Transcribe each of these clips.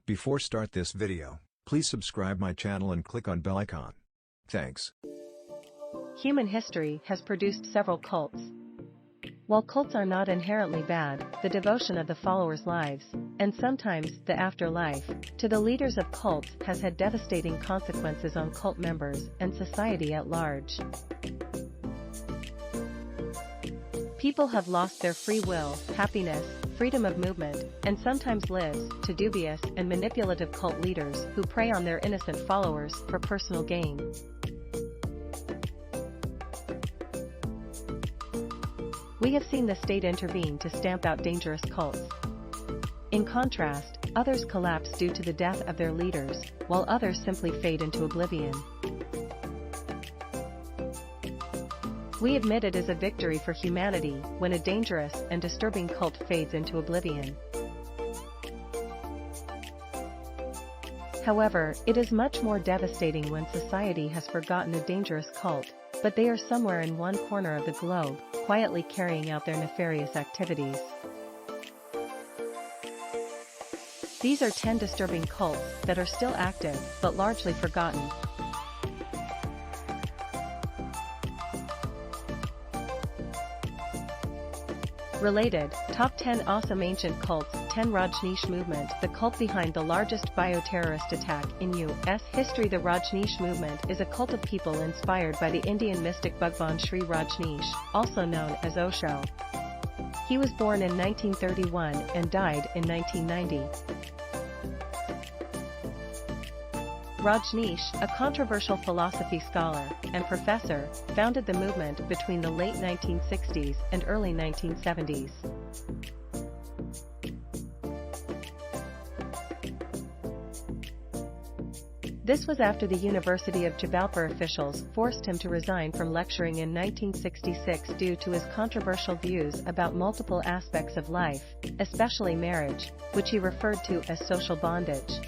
Before start this video, please subscribe my channel and click on bell icon. Thanks. Human history has produced several cults. While cults are not inherently bad, the devotion of the followers' lives, and sometimes the afterlife, to the leaders of cults has had devastating consequences on cult members and society at large. People have lost their free will, happiness, freedom of movement, and sometimes lives to dubious and manipulative cult leaders who prey on their innocent followers for personal gain. We have seen the state intervene to stamp out dangerous cults. In contrast, others collapse due to the death of their leaders, while others simply fade into oblivion. We admit it is a victory for humanity when a dangerous and disturbing cult fades into oblivion. However, it is much more devastating when society has forgotten a dangerous cult, but they are somewhere in one corner of the globe, quietly carrying out their nefarious activities. These are 10 disturbing cults that are still active, but largely forgotten. Related, Top 10 Awesome Ancient Cults. 10 Rajneesh Movement. The cult behind the largest bioterrorist attack in U.S. history. The Rajneesh Movement is a cult of people inspired by the Indian mystic Bhagwan Shree Rajneesh, also known as Osho. He was born in 1931 and died in 1990. Rajneesh, a controversial philosophy scholar and professor, founded the movement between the late 1960s and early 1970s. This was after the University of Jabalpur officials forced him to resign from lecturing in 1966 due to his controversial views about multiple aspects of life, especially marriage, which he referred to as social bondage.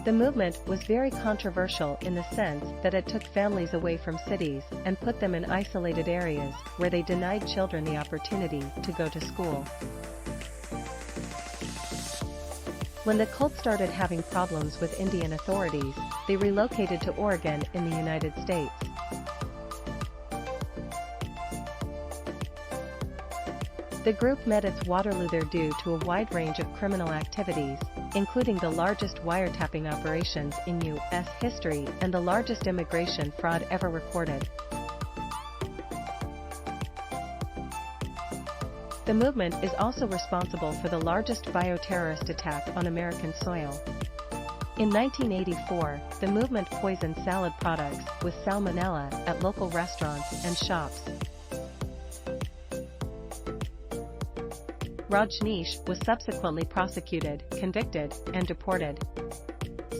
The movement was very controversial in the sense that it took families away from cities and put them in isolated areas where they denied children the opportunity to go to school. When the cult started having problems with Indian authorities, they relocated to Oregon in the United States. The group met its Waterloo there due to a wide range of criminal activities, including the largest wiretapping operations in U.S. history and the largest immigration fraud ever recorded. The movement is also responsible for the largest bioterrorist attack on American soil. In 1984, the movement poisoned salad products with salmonella at local restaurants and shops. Rajneesh was subsequently prosecuted, convicted, and deported.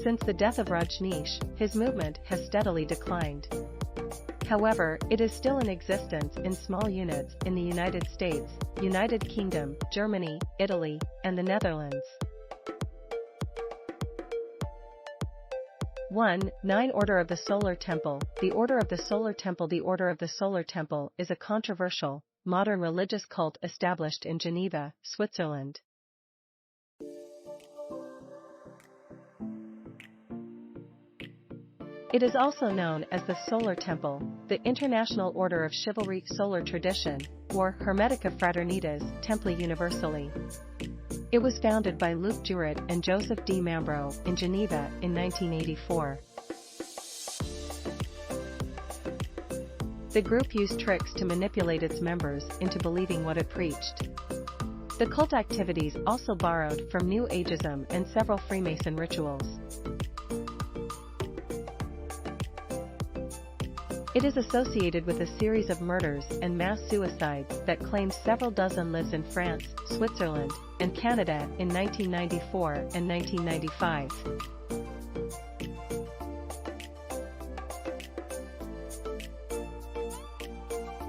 Since the death of Rajneesh, his movement has steadily declined. However, it is still in existence in small units in the United States, United Kingdom, Germany, Italy, and the Netherlands. 1. 9 Order of the Solar Temple. The Order of the Solar Temple. The Order of the Solar Temple is a controversial, modern religious cult established in Geneva, Switzerland. It is also known as the Solar Temple, the International Order of Chivalry Solar Tradition, or Hermetica Fraternitas Templi Universali. It was founded by Luc Jouret and Joseph D. Mambro in Geneva in 1984. The group used tricks to manipulate its members into believing what it preached. The cult activities also borrowed from New Ageism and several Freemason rituals. It is associated with a series of murders and mass suicides that claims several dozen lives in France, Switzerland, and Canada in 1994 and 1995.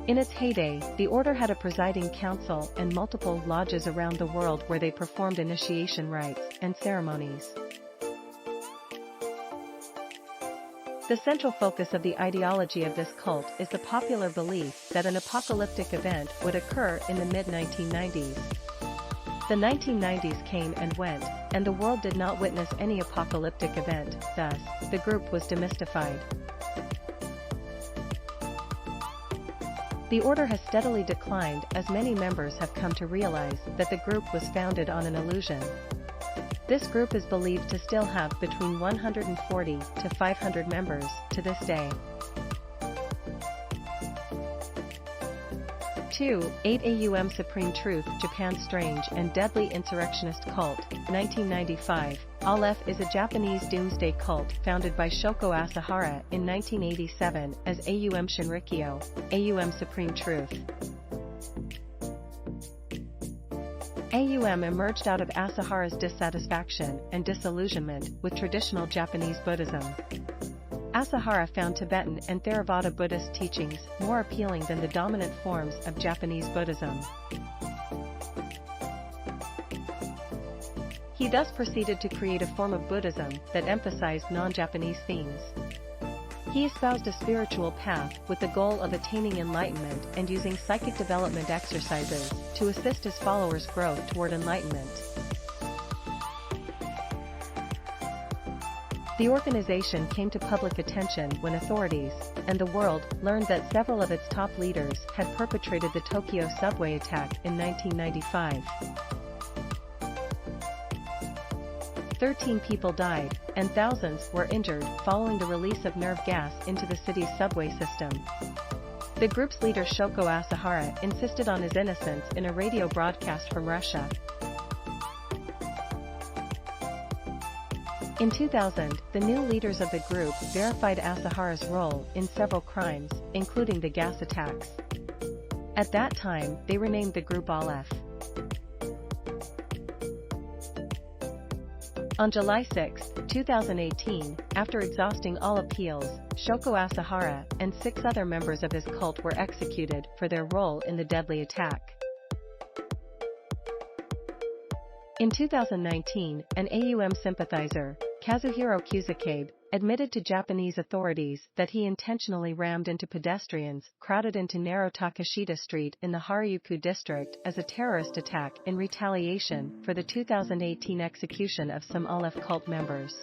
In its heyday, the order had a presiding council and multiple lodges around the world where they performed initiation rites and ceremonies. The central focus of the ideology of this cult is the popular belief that an apocalyptic event would occur in the mid-1990s. The 1990s came and went, and the world did not witness any apocalyptic event, thus, the group was demystified. The order has steadily declined as many members have come to realize that the group was founded on an illusion. This group is believed to still have between 140 to 500 members to this day. 2. 8 AUM Supreme Truth Japan's Strange and Deadly Insurrectionist Cult, 1995. Aleph is a Japanese doomsday cult founded by Shoko Asahara in 1987 as AUM Shinrikyo, AUM Supreme Truth. AUM emerged out of Asahara's dissatisfaction and disillusionment with traditional Japanese Buddhism. Asahara found Tibetan and Theravada Buddhist teachings more appealing than the dominant forms of Japanese Buddhism. He thus proceeded to create a form of Buddhism that emphasized non-Japanese themes. He espoused a spiritual path with the goal of attaining enlightenment and using psychic development exercises to assist his followers' growth toward enlightenment. The organization came to public attention when authorities and the world learned that several of its top leaders had perpetrated the Tokyo subway attack in 1995. 13 people died, and thousands were injured following the release of nerve gas into the city's subway system. The group's leader Shoko Asahara insisted on his innocence in a radio broadcast from Russia. In 2000, the new leaders of the group verified Asahara's role in several crimes, including the gas attacks. At that time, they renamed the group Aleph. On July 6, 2018, after exhausting all appeals, Shoko Asahara and 6 other members of his cult were executed for their role in the deadly attack. In 2019, an AUM sympathizer, Kazuhiro Kusakabe, admitted to Japanese authorities that he intentionally rammed into pedestrians crowded into narrow Takeshita Street in the Harajuku district as a terrorist attack in retaliation for the 2018 execution of some Aleph cult members.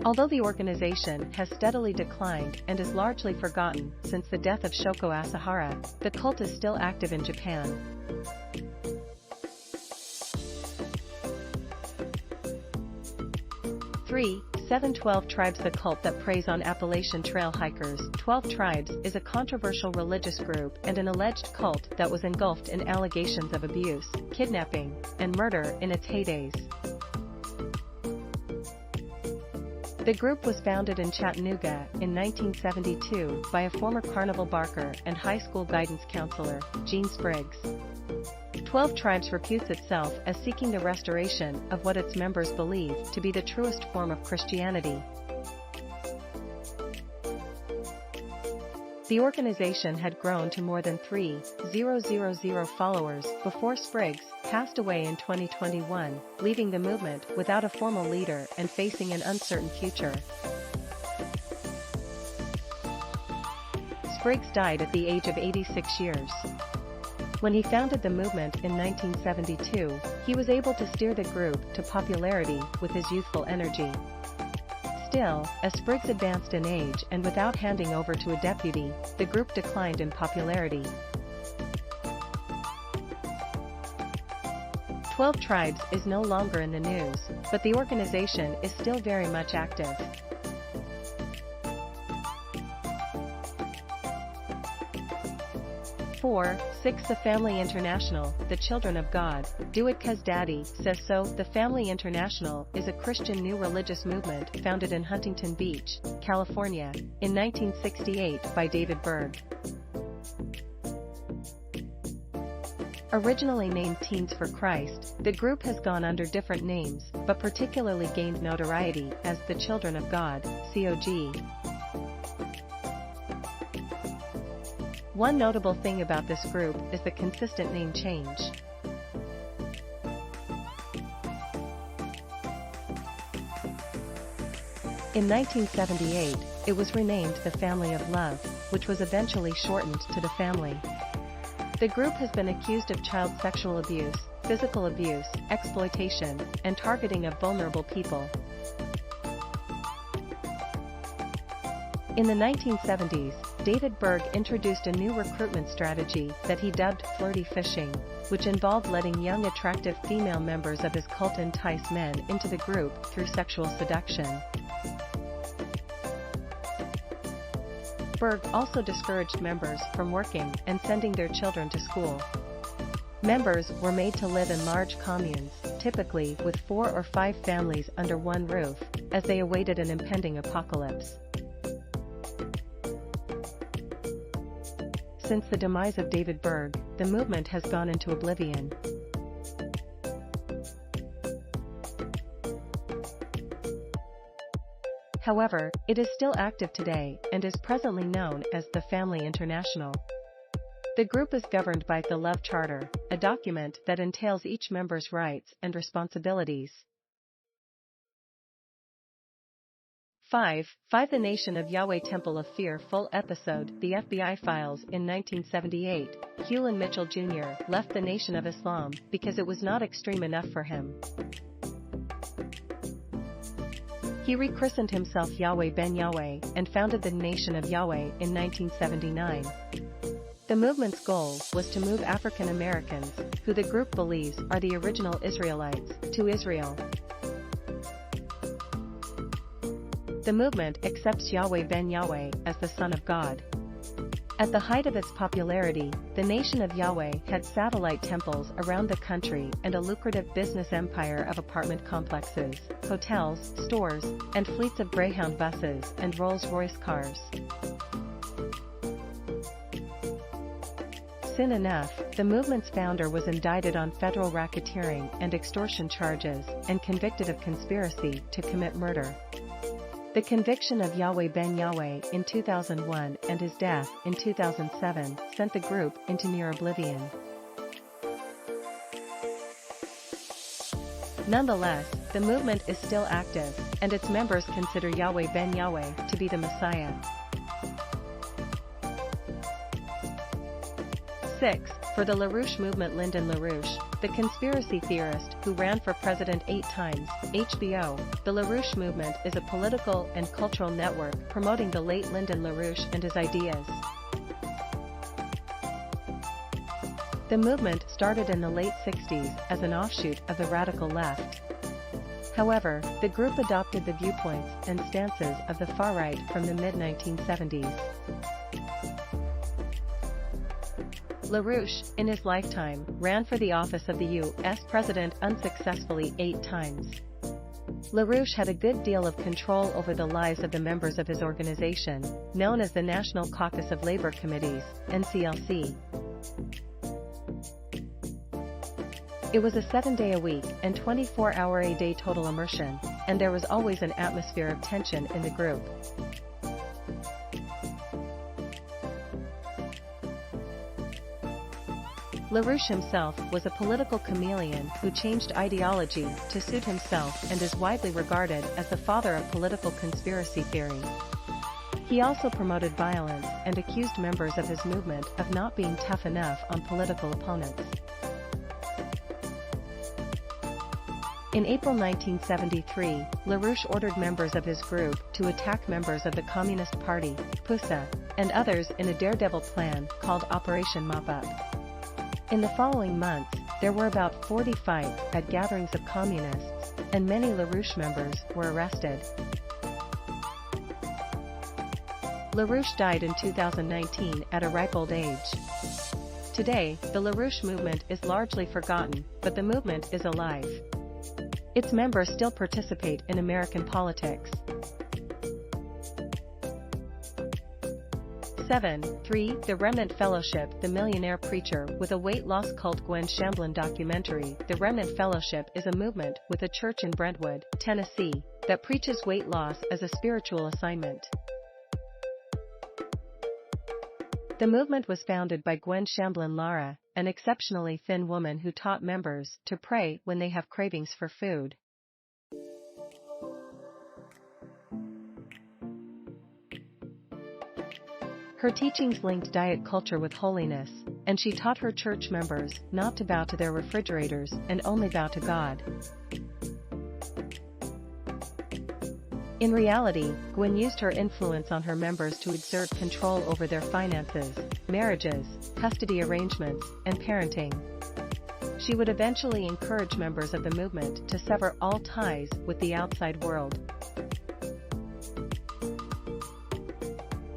Although the organization has steadily declined and is largely forgotten since the death of Shoko Asahara, the cult is still active in Japan. 3. 712 Tribes. The cult that preys on Appalachian Trail hikers. 12 Tribes is a controversial religious group and an alleged cult that was engulfed in allegations of abuse, kidnapping, and murder in its heydays. The group was founded in Chattanooga in 1972 by a former carnival barker and high school guidance counselor, Gene Spriggs. 12 Tribes reputes itself as seeking the restoration of what its members believe to be the truest form of Christianity. The organization had grown to more than 3,000 followers before Spriggs passed away in 2021, leaving the movement without a formal leader and facing an uncertain future. Spriggs died at the age of 86 years. When he founded the movement in 1972, he was able to steer the group to popularity with his youthful energy. Still, as Spriggs advanced in age and without handing over to a deputy, the group declined in popularity. 12 Tribes is no longer in the news, but the organization is still very much active. 4. 6. The Family International, The Children of God, Do It 'Cause Daddy Says So. The Family International is a Christian new religious movement founded in Huntington Beach, California, in 1968 by David Berg. Originally named Teens for Christ, the group has gone under different names, but particularly gained notoriety as the Children of God, COG. One notable thing about this group is the consistent name change. In 1978, it was renamed the Family of Love, which was eventually shortened to the Family. The group has been accused of child sexual abuse, physical abuse, exploitation, and targeting of vulnerable people. In the 1970s, David Berg introduced a new recruitment strategy that he dubbed flirty fishing, which involved letting young attractive female members of his cult entice men into the group through sexual seduction. Berg also discouraged members from working and sending their children to school. Members were made to live in large communes, typically with 4 or 5 families under one roof, as they awaited an impending apocalypse. Since the demise of David Berg, the movement has gone into oblivion. However, it is still active today and is presently known as the Family International. The group is governed by the Love Charter, a document that entails each member's rights and responsibilities. 5. The Nation of Yahweh Temple of Fear Full Episode. The FBI files. In 1978, Hewlin Mitchell Jr. left the Nation of Islam because it was not extreme enough for him. He rechristened himself Yahweh Ben Yahweh and founded the Nation of Yahweh in 1979. The movement's goal was to move African Americans, who the group believes are the original Israelites, to Israel. The movement accepts Yahweh Ben Yahweh as the Son of God. At the height of its popularity, the Nation of Yahweh had satellite temples around the country and a lucrative business empire of apartment complexes, hotels, stores, and fleets of Greyhound buses and Rolls-Royce cars. Soon enough, the movement's founder was indicted on federal racketeering and extortion charges and convicted of conspiracy to commit murder. The conviction of Yahweh Ben Yahweh in 2001 and his death in 2007 sent the group into near oblivion. Nonetheless, the movement is still active, and its members consider Yahweh Ben Yahweh to be the Messiah. 6. For the LaRouche movement. Lyndon LaRouche, the conspiracy theorist who ran for president 8 times, HBO, the LaRouche movement is a political and cultural network promoting the late Lyndon LaRouche and his ideas. The movement started in the late 60s as an offshoot of the radical left. However, the group adopted the viewpoints and stances of the far right from the mid-1970s. LaRouche, in his lifetime, ran for the office of the U.S. president unsuccessfully 8 times. LaRouche had a good deal of control over the lives of the members of his organization, known as the National Caucus of Labor Committees, NCLC. It was a 7-day-a-week and 24-hour-a-day total immersion, and there was always an atmosphere of tension in the group. LaRouche himself was a political chameleon who changed ideology to suit himself and is widely regarded as the father of political conspiracy theory. He also promoted violence and accused members of his movement of not being tough enough on political opponents. In April 1973, LaRouche ordered members of his group to attack members of the Communist Party, PUSA, and others in a daredevil plan called Operation Mop-Up. In the following months, there were about 40 fights at gatherings of communists, and many LaRouche members were arrested. LaRouche died in 2019 at a ripe old age. Today, the LaRouche movement is largely forgotten, but the movement is alive. Its members still participate in American politics. 3. The Remnant Fellowship. The Millionaire Preacher with a Weight Loss Cult. Gwen Shamblin documentary. The Remnant Fellowship is a movement with a church in Brentwood, Tennessee, that preaches weight loss as a spiritual assignment. The movement was founded by Gwen Shamblin Lara, an exceptionally thin woman who taught members to pray when they have cravings for food. Her teachings linked diet culture with holiness, and she taught her church members not to bow to their refrigerators and only bow to God. In reality, Gwen used her influence on her members to exert control over their finances, marriages, custody arrangements, and parenting. She would eventually encourage members of the movement to sever all ties with the outside world.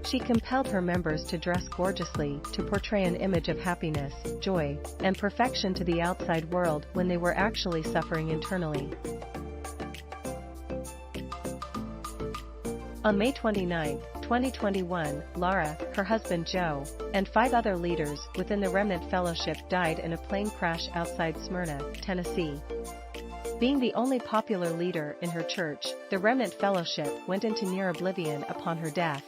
She compelled her members to dress gorgeously to portray an image of happiness, joy, and perfection to the outside world when they were actually suffering internally. On May 29, 2021, Lara, her husband Joe, and 5 other leaders within the Remnant Fellowship died in a plane crash outside Smyrna, Tennessee. Being the only popular leader in her church, the Remnant Fellowship went into near oblivion upon her death.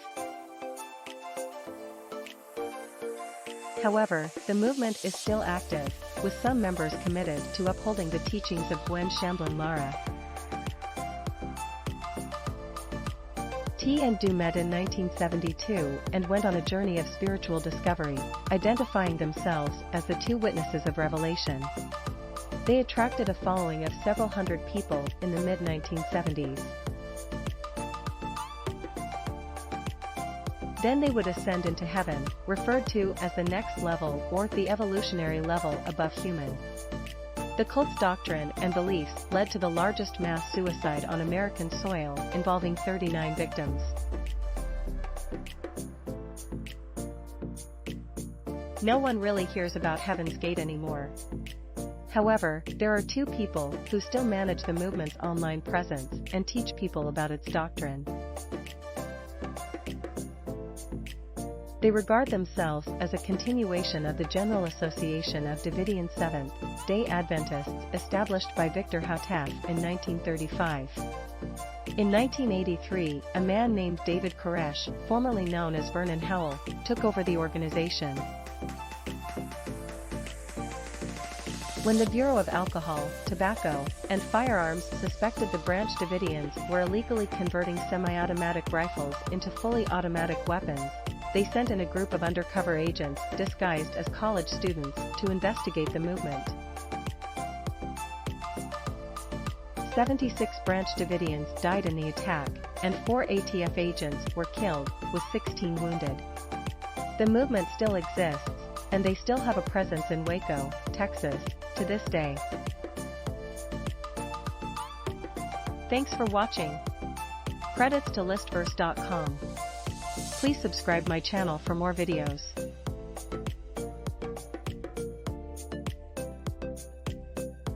However, the movement is still active, with some members committed to upholding the teachings of Gwen Shamblin Lara. T and Du met in 1972 and went on a journey of spiritual discovery, identifying themselves as the 2 witnesses of revelation. They attracted a following of several hundred people in the mid-1970s. Then they would ascend into heaven, referred to as the next level or the evolutionary level above human. The cult's doctrine and beliefs led to the largest mass suicide on American soil, involving 39 victims. No one really hears about Heaven's Gate anymore. However, there are 2 people who still manage the movement's online presence and teach people about its doctrine. They regard themselves as a continuation of the General Association of Davidian Seventh-day Adventists established by Victor Houtaf in 1935. In 1983, a man named David Koresh, formerly known as Vernon Howell, took over the organization. When the Bureau of Alcohol, Tobacco, and Firearms suspected the Branch Davidians were illegally converting semi-automatic rifles into fully automatic weapons, they sent in a group of undercover agents disguised as college students to investigate the movement. 76 Branch Davidians died in the attack, and 4 ATF agents were killed, with 16 wounded. The movement still exists, and they still have a presence in Waco, Texas, to this day. Thanks for watching. Credits to listverse.com. Please subscribe my channel for more videos.